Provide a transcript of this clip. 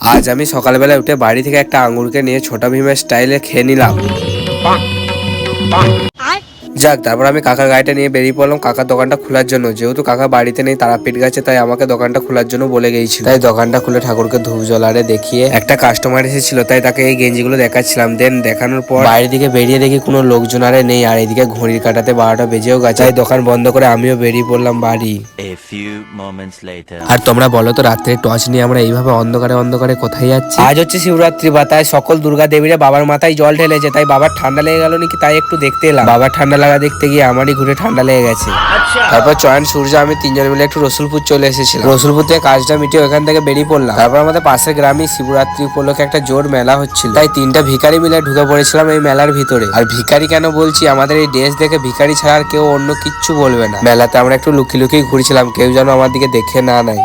আজ আমি সকালবেলা উঠে বাড়ি থেকে একটা আঙ্গুরকে নিয়ে ছোটা ভীমের স্টাইলে খেয়ে নিলাম। যাক, তারপর আমি কাকার গাড়িটা নিয়ে বেরিয়ে পড়লাম কাকার দোকানটা খোলার জন্য। যেহেতু কাকা বাড়িতে নেই, তারাপীঠ গেছে, তাই আমাকে দোকানটা খোলার জন্য বলে গিয়েছিল। তাই দোকানটা খুলে ঠাকুরকে ধূপ জ্বলারে দেখিয়ে একটা কাস্টমার এসেছিল, তাই তাকে এই গেঞ্জিগুলো দেখাচ্ছিলাম। দেন দেখানোর পর বাইরের দিকে বেরিয়ে দেখি কোনো লোকজন আরে নেই, আর এদিকে ঘড়ির কাটাতে 12টা বেজেও গেছে। তাই দোকান বন্ধ করে আমিও বেরিয়ে পড়লাম বাড়ি। আর তোমরা বলো তো, রাত্রে টর্চ নিয়ে আমরা এইভাবে অন্ধকারে অন্ধকারে কোথায় যাচ্ছি? আজ হচ্ছে শিবরাত্রি, বা তাই সকল দুর্গা দেবীরা বাবার মাথায় জল ঢেলেছে, তাই বাবার ঠান্ডা লেগে গেল নাকি তাই একটু দেখতে এলাম। বাবার ঠান্ডা লাগা দেখতে গিয়ে আমারই ঘুরে ঠান্ডা লেগে গেছে। তারপর চয়ন, সূর্য, আমি তিনজন মিলে একটু রসুলপুর চলে এসেছিলাম। রসুলপুর থেকে কাজটা মিটিয়ে ওখান থেকে বেরিয়ে পড়লাম। তারপর আমাদের পাশের গ্রামে শিবরাত্রি উপলক্ষে একটা জোর মেলা হচ্ছিল, তাই 3টা ভিখারি মিলে ঢুকে পড়েছিলাম এই মেলার ভিতরে। আর ভিখারি কেন বলছি, আমাদের এই ড্রেস দেখে ভিখারি ছাড়া আর কেউ অন্য কিচ্ছু বলবে না। মেলাতে আমরা একটু লুকিয়ে লুকিয়ে ঘুরছিলাম, কেউ যেন আমার দিকে দেখে না নেয়।